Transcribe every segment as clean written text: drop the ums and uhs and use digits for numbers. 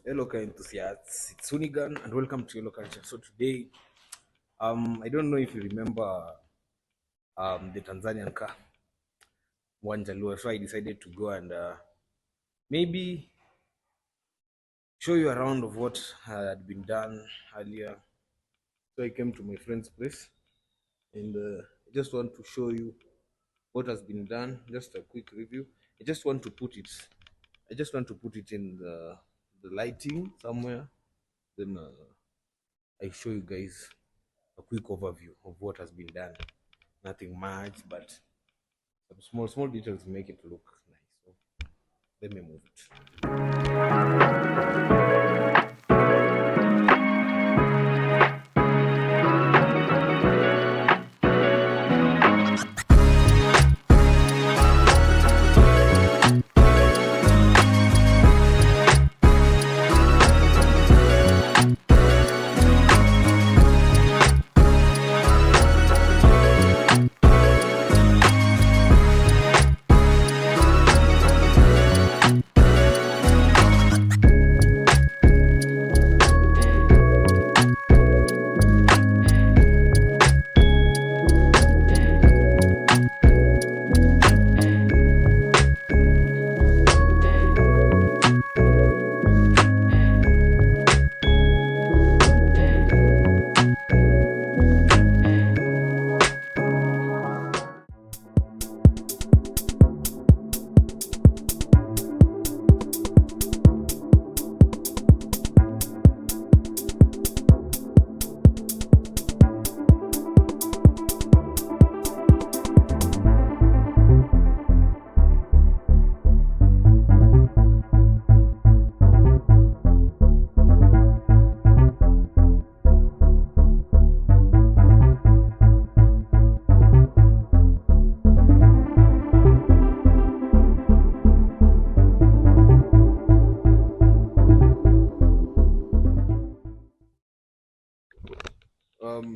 Hello, car enthusiasts. It's Sunigan, and welcome to Yellow Culture. So today, I don't know if you remember the Tanzanian car Wanjalua. So I decided to go and maybe show you around of what had been done earlier. So I came to my friend's place, and I just want to show you what has been done. Just a quick review. I just want to put it. I just want to put it in the lighting somewhere. Then I show you guys a quick overview of what has been done. Nothing much, but some small details make it look nice. So let me move it.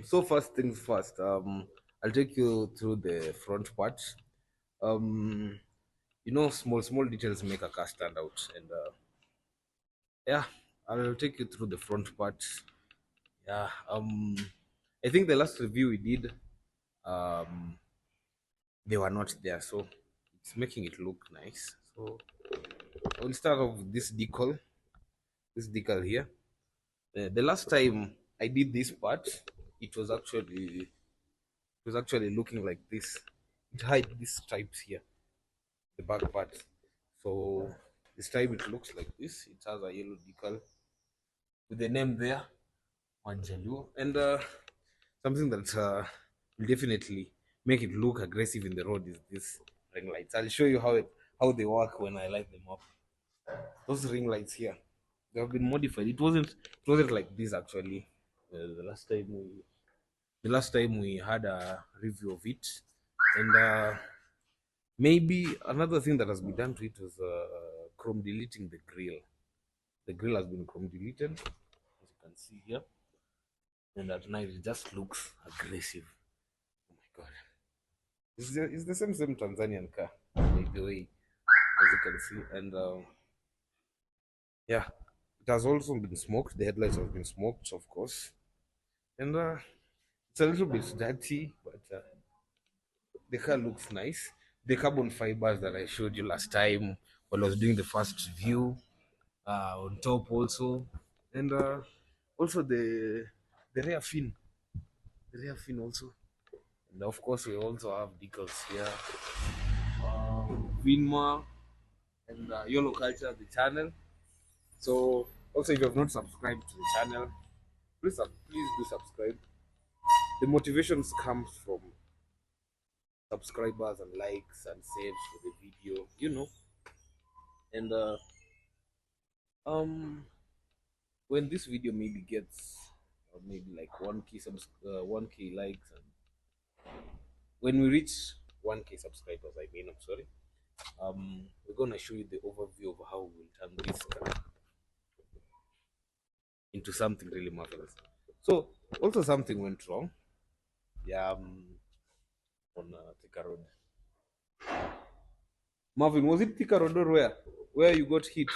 So first things first. I'll take you through the front part. Um, small details make a car stand out, and yeah, I'll take you through the front part. Yeah. I think the last review we did, um, they were not there, so it's making it look nice. So I will start off with this decal here. The last time I did this part, it was actually looking like this. It had these stripes here, the back part. So this time it looks like this. It has a yellow decal with the name there, Wanjaluo, and something that will definitely make it look aggressive in the road is this ring lights. I'll show you how they work when I light them up. Those ring lights here, they have been modified. It wasn't like this actually. The last time we had a review of it, and maybe another thing that has been done to it was chrome deleting the grill. The grill has been chrome deleted, as you can see here, and at night it just looks aggressive. Oh my god! It's the same Tanzanian car, by the way, as you can see, and yeah, it has also been smoked. The headlights have been smoked, of course, and it's a little bit dirty, but the car looks nice. The carbon fibers that I showed you last time when I was doing the first review on top also, and also the rear fin also, and of course we also have decals here, Vinma and Yellow Culture, the channel. So also if you have not subscribed to the channel, please do subscribe. The motivations comes from subscribers and likes and saves for the video, and um when this video maybe gets maybe like 1k likes, and when we reach 1k subscribers, I mean, I'm sorry, we're gonna show you the overview of how we'll turn this car into something really marvelous. So also something went wrong. Yeah, on Thika Road. Marvin, was it Thika Road or where? Where you got hit?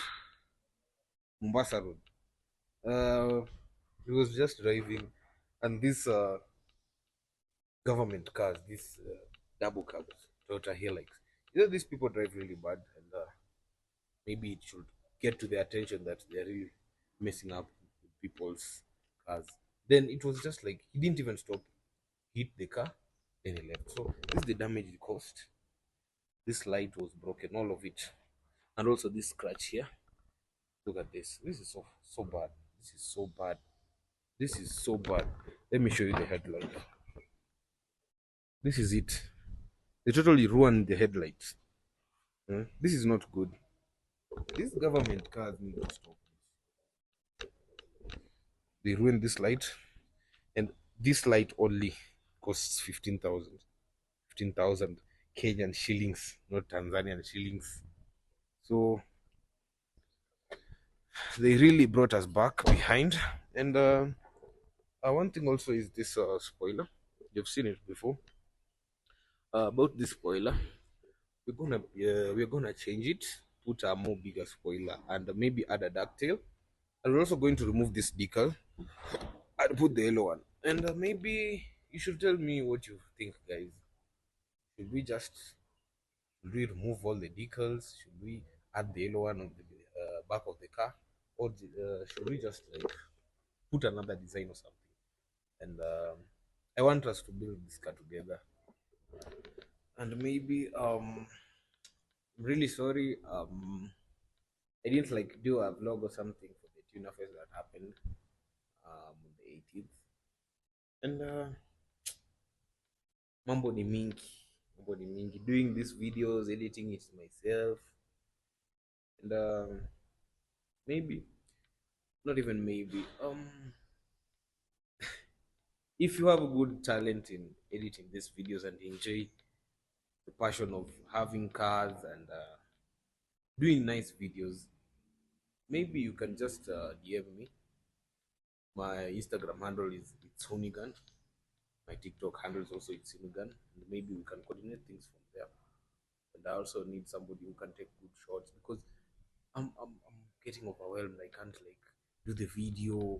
Mombasa Road. He was just driving, and this government cars, these double cabs, Toyota Hilux. You know, these people drive really bad, and maybe it should get to their attention that they're really messing up with people's cars. Then it was just like he didn't even stop, hit the car, then he left. So this is the damage it caused. This light was broken, all of it, and also this scratch here. Look at this. This is so bad. This is so bad. This is so bad. Let me show you the headlight. This is it. They totally ruined the headlights. This is not good. These government cars need to stop. They ruined this light, and this light only costs 15,000. 15,000 Kenyan shillings, not Tanzanian shillings. So they really brought us back behind. And one thing also is this spoiler. You've seen it before. About this spoiler, we're gonna change it, put a more bigger spoiler, and maybe add a ducktail. And we're also going to remove this decal and put the yellow one. And maybe you should tell me what you think, guys. Should we just should we remove all the decals? Should we add the yellow one on the back of the car, or should we just like put another design or something? And I want us to build this car together. And maybe I'm really sorry. I didn't like do a vlog or something for the tuna fest that happened on the 18th. And mambo ni mingi, mambo ni mingi. Doing these videos, editing it myself, and maybe not even maybe. If you have a good talent in editing these videos and enjoy the passion of having cars and doing nice videos, maybe you can just DM me. My Instagram handle is it's Hunigan. My TikTok handle is also it's Hunigan, and maybe we can coordinate things from there. And I also need somebody who can take good shots because I'm getting overwhelmed. I can't like do the video,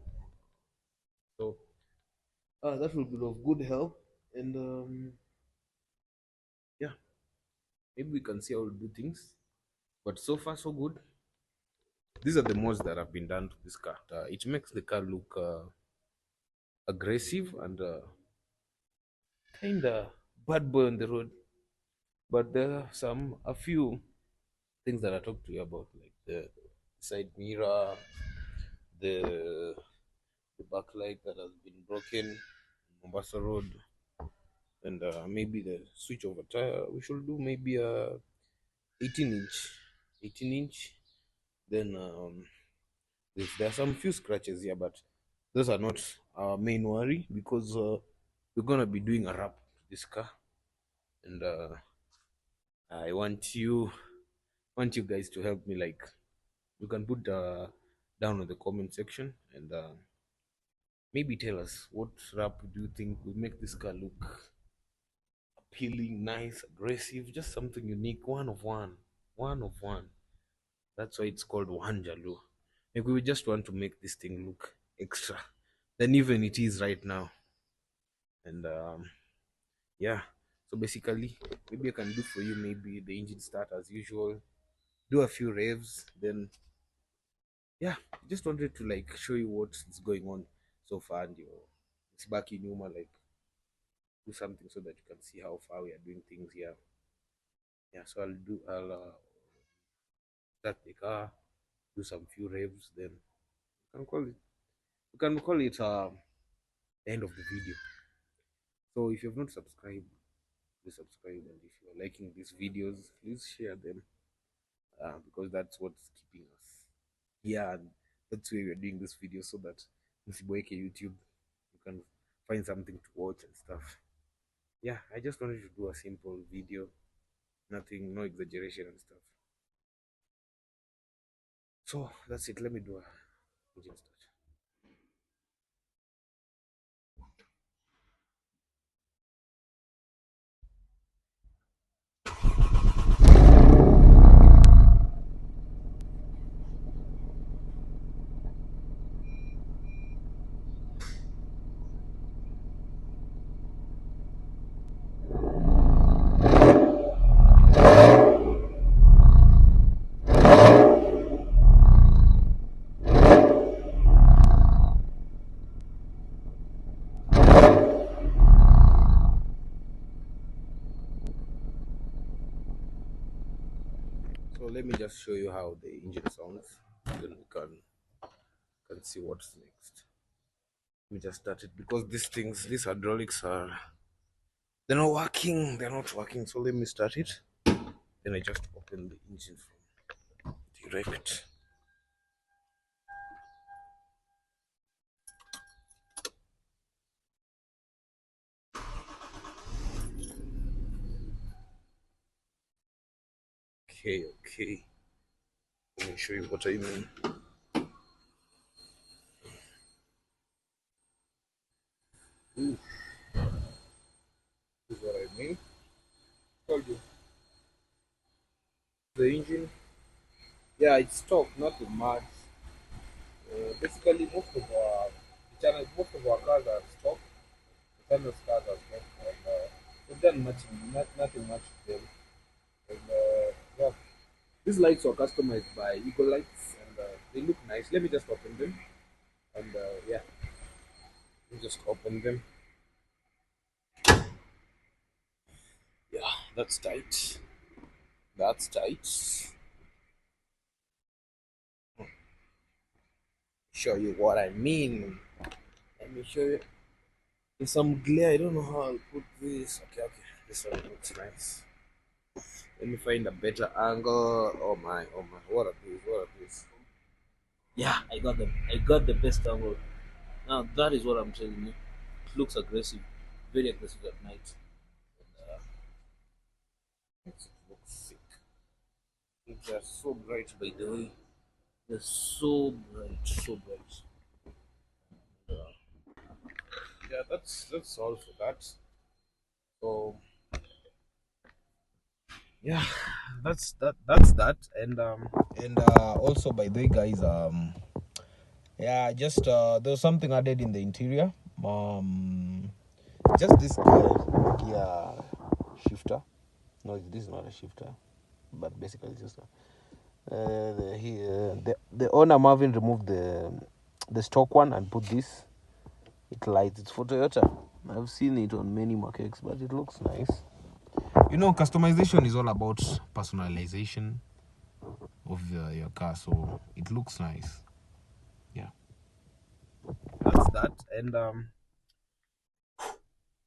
so that will be of good help. And yeah, maybe we can see how we do things. But so far so good. These are the mods that have been done to this car. It makes the car look aggressive and kind of bad boy on the road. But there are a few things that I talked to you about, like the side mirror, the the backlight that has been broken on Mombasa Road, and maybe the switch over tire. We should do maybe a 18 inch, 18 inch. Then there are some few scratches here, but those are not our main worry because we're gonna be doing a wrap to this car, and I want you guys to help me. Like, you can put down in the comment section and maybe tell us what wrap do you think will make this car look appealing, nice, aggressive, just something unique, one of one, one of one. That's why it's called Wanjalu. Maybe we just want to make this thing look extra than even it is right now. And yeah, so basically, maybe I can do for you maybe the engine start as usual, do a few revs, then yeah, just wanted to like show you what's going on so far, and it's back in Yuma, like do something so that you can see how far we are doing things here. Yeah, so I'll start the car, do some few revs, then you can call it the end of the video. So if you have not subscribed, please subscribe, and if you are liking these videos, please share them because that's what's keeping us here. And That's why we're doing this video, so that msiboeke YouTube, you can find something to watch and stuff. Yeah, I just wanted to do a simple video, nothing, no exaggeration and stuff. So that's it. Let me do a engine start. So let me just show you how the engine sounds, then we can see what's next. Let me just start it, because these hydraulics are, they're not working. They're not working. So let me start it. Then I just open the engine from direct. Okay, okay. Let me show you what I mean. Ooh, this is what I mean. Told you. The engine, yeah, it's stock, not the much. Basically, most of our cars are stock. The China's cars are stock, and we've done nothing much to them. And yeah, these lights are customized by Eagle Lights, and they look nice. Let me just open them, and yeah, let me just open them. Yeah, that's tight. That's tight. Show you what I mean. Let me show you. There's some glare. I don't know how I'll put this. Okay, okay. This one looks nice. Let me find a better angle. Oh my, oh my. What a piece, what a piece. Yeah, I got the best angle. Now that is what I'm telling you. It looks aggressive, very aggressive at night. And, It looks sick. It's so bright, by the way. they're so bright, so bright. Yeah, that's all for that. So yeah, that's that. And also, by the way, guys, yeah, just there's something added in the interior. Um, just this gear shifter. No, this is not a shifter, but basically it's just the owner Marvin removed the stock one and put this. It lights. It's for Toyota. I've seen it on many markets, but it looks nice. You know, customization is all about personalization of your car, so it looks nice. Yeah, that's that. And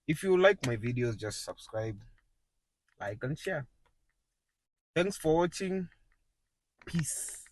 if you like my videos, just subscribe, like, and share. Thanks for watching. Peace.